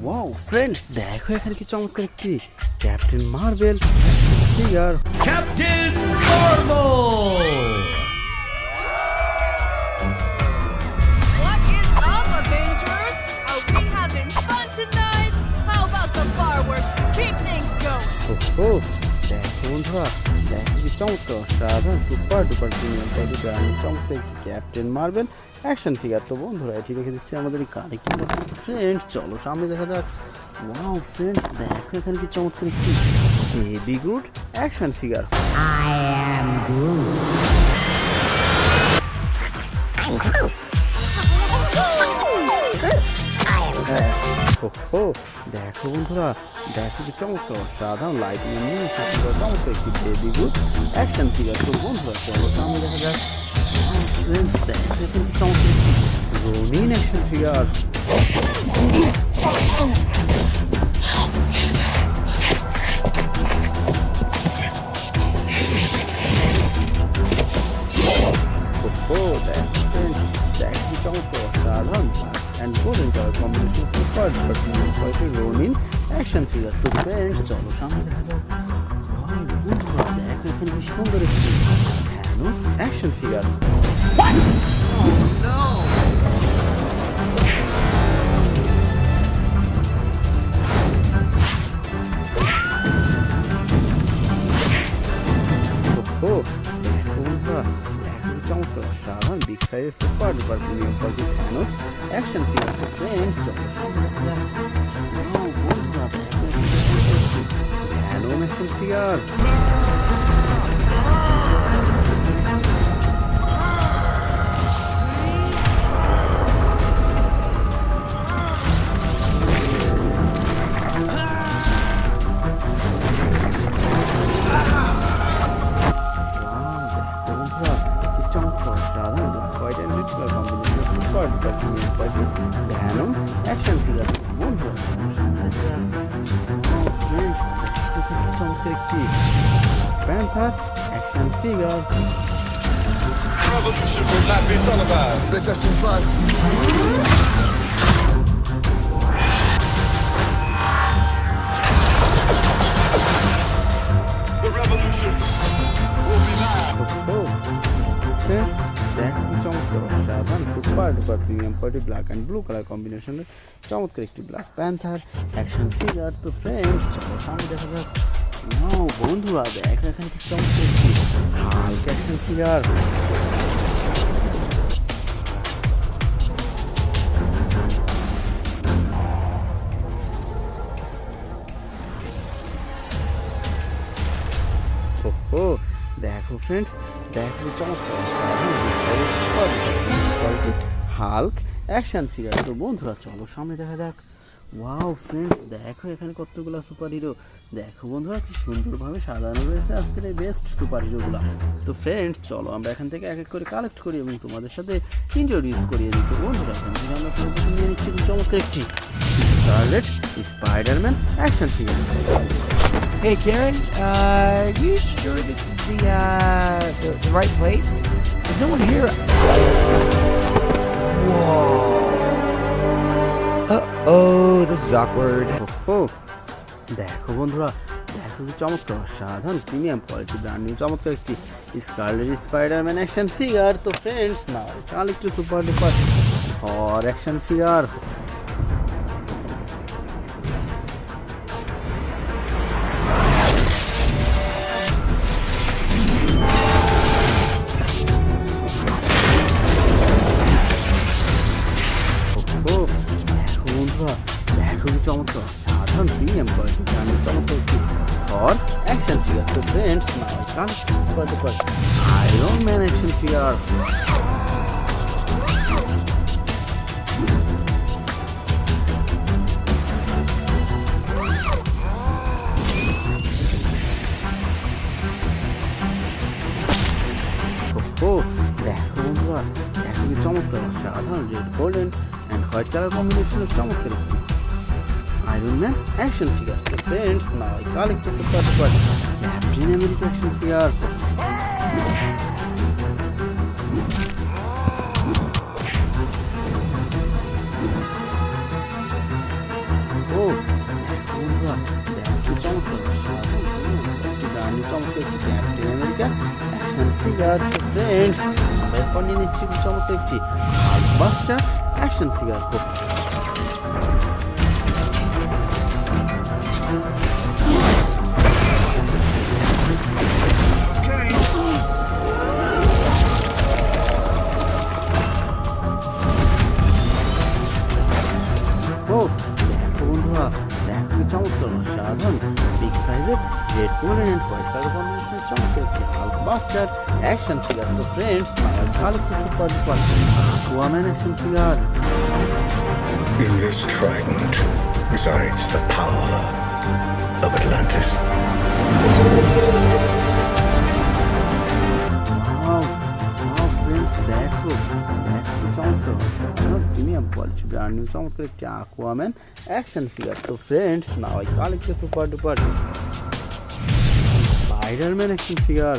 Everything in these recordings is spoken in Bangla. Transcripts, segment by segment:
ওয়াও ফ্রেন্ডস, দেখো এখানে কি চমৎকার একটি captain Marvel figure. Captain Marvel! What is up, Avengers? Are we having fun tonight? How about some fireworks to keep things going? ওহো, দেখো বন্ধুরা, দেখো কি চমৎকার অসাধারণ super duper premium quality brand চমৎকার একটি ক্যাপ্টেন মার্ভেল অ্যাকশন ফিগার। তো বন্ধুরা এটি রেখে দিচ্ছি আমাদের এই কানেক্টিং বক্সে। ফ্রেন্ডস চলো সামনে দেখা যাক। ওয়াও ফ্রেন্ডস, দেখো এখানে কি চমৎকার একটি baby Groot action figure. I am Groot. ওহো, দেখো বন্ধুরা, দেখো কি চমৎকার অসাধারণ লাইটিং নিয়ে চমৎকার একটি বেবি গ্রুট অ্যাকশন ফিগার। তো বন্ধুরা চলো সামনে দেখা যাক। ফ্রেন্ডস দেখো এখানে কি চমৎকার একটি রোনিন অ্যাকশন ফিগার। চমৎকার অসাধারণ and golden colour combination super quality Ronin action figure. তো ফ্রেন্ডস চলো সামনে দেখা যাক। বন্ধুরা দেখো এখানে কি সুন্দর একটি থ্যানোস অ্যাকশন ফিগার। দেখো বন্ধুরা, দেখো চমৎকার অসাধারণ বিগ সাইজের super duper premium quality Thanos action figure. তো ফ্রেন্ডস চলো সামনে দেখা যাক। বন্ধুরা দেখো Venom action figure. Venom action figure. বন্ধুরা ফ্রেন্ডস চমৎকার একটি panther action figure. Revolution will not be televised. Let's have some fun. The revolution will be live. দেখো চমৎকার অসাধারণ super duper premium quality black and blue colour কম্বিনেশনের চমৎকার একটি ব্ল্যাক প্যান্থার অ্যাকশন ফিগার। তো ফ্রেন্ডস চলো সামনে দেখা যাক। বন্ধুরা দেখো এখানে কি চমৎকার একটি হাল্ক অ্যাকশন ফিগার। ওহো, দেখো ফ্রেন্ডস, দেখো চমৎকার হাল্ক অ্যাকশন ফিগার। তো বন্ধুরা চলো সামনে দেখা যাক। ওয়াও ফ্রেন্ডস, দেখো এখানে কতগুলো সুপার হিরো। দেখো বন্ধুরা কি সুন্দরভাবে সাজানো রয়েছে আজকের এই বেস্ট সুপার হিরোগুলো। তো ফ্রেন্ডস চলো আমরা এখান থেকে এক এক করে কালেক্ট করি এবং তোমাদের সাথে ইন্ট্রোডিউস করিয়ে দিই। তো বন্ধুরা এখান থেকে আমরা প্রথমে নিয়ে নিচ্ছি চমৎকার একটি Spiderman action figure. Hey Karen, you sure this is the right place? There's no one here. Whoa. Uh-oh, this is awkward. দেখো বন্ধুরা, দেখো কি চমৎকার অসাধারণ প্রিমিয়াম কোয়ালিটি ব্র্যান্ড নিউ চমৎকার একটি স্কারলেট স্পাইডারম্যান অ্যাকশন ফিগার। তো friends now collect super duper Thor action figure. দেখো কি চমৎকার সাধারণ প্রিমিয়াম কোয়ালিটি ব্র্যান্ডের চমৎকার একটি থর অ্যাকশন ফিগার। তো friends Iron Man action figure. দেখো বন্ধুরা, দেখো কি চমৎকার সাধারণ red golden and white colour কম্বিনেশনের চমৎকার একটি আয়রনম্যান অ্যাকশন ফিগার। তো friends now I collect super duper Captain America action figure. ও একটা অ্যাকশন ফিগার। তো ফ্রেন্ডস আমরা এরপর নিয়ে নিচ্ছি খুব চমৎকার একটি হাল্কবাস্টার অ্যাকশন ফিগার। ও দেখো বন্ধুরা, দেখো কি চমৎকার অসাধারণ বিগ সাইজের red golden and white colour কম্বিনেশনের চমৎকার একটি হাল্কবাস্টার অ্যাকশন ফিগার। তো ফ্রেন্ডস আমার ভালো একটি super duper woman action figure. In this trident resides the power of Atlantis. Friends দেখো দেখো চমৎকার অসাধারণ প্রিমিয়াম কোয়ালিটি ব্র্যান্ড নিউ চমৎকার একটি অ্যাকুয়াম্যান অ্যাকশন ফিগার। তো friends now I collect a super duper Spiderman action figure.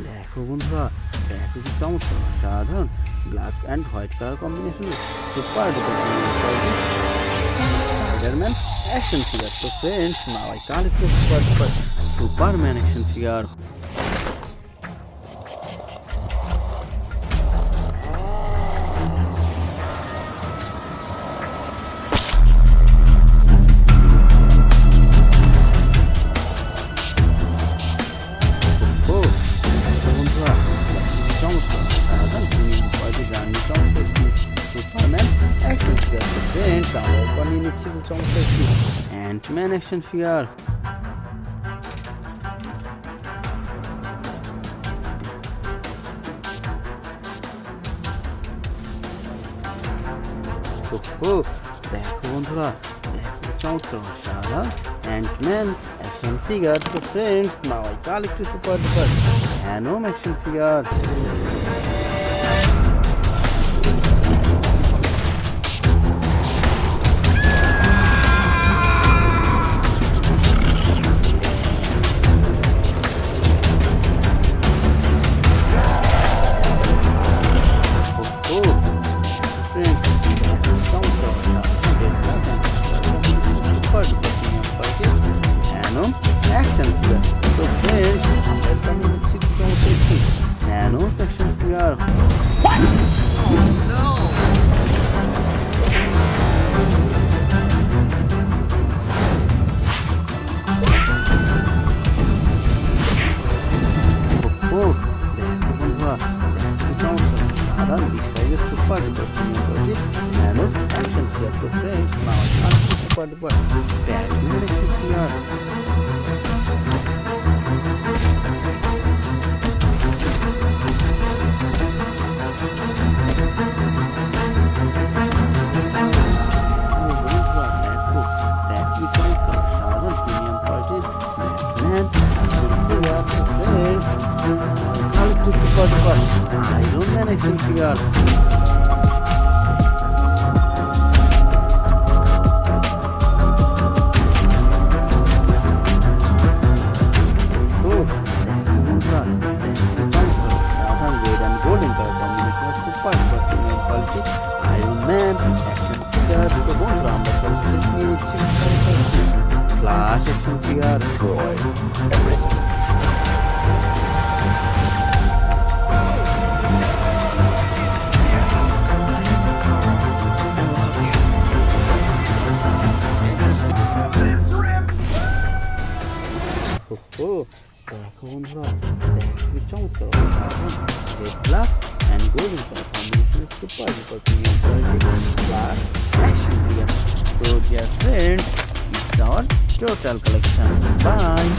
দেখো বন্ধুরা, দেখো কি চমৎকার অসাধারণ ব্ল্যাক অ্যান্ড হোয়াইট কালার কম্বিনেশনে super duper Spiderman action figure. তো friends now I collect a super duper Superman action figure. Ant-Man action figure. দেখো বন্ধুরা, দেখো চমৎকার অসাধারণ Ant-Man action figure. So friends, now I call it to super duper Venom action figure. Action figure. So friends, welcome to THANOS action figure. What? Oh no! দেখো বন্ধুরা, দেখো চমৎকার সাধারণ বিগ সাইজের super duper THANOS action figure. So friends, now I'm super duper Batman action figure. IRONMAN action figure. Red and golden color combination of super premium quality IRONMAN action figure. তো বন্ধুরা আমরা সবশেষ নিয়ে নিচ্ছি Flash action figure. Destroy everything. দেখো বন্ধুরা, দেখো চমৎকার red black and golden colour combination super duper premium quality Flash action figure. So dear friends, it's our total collection. Bye.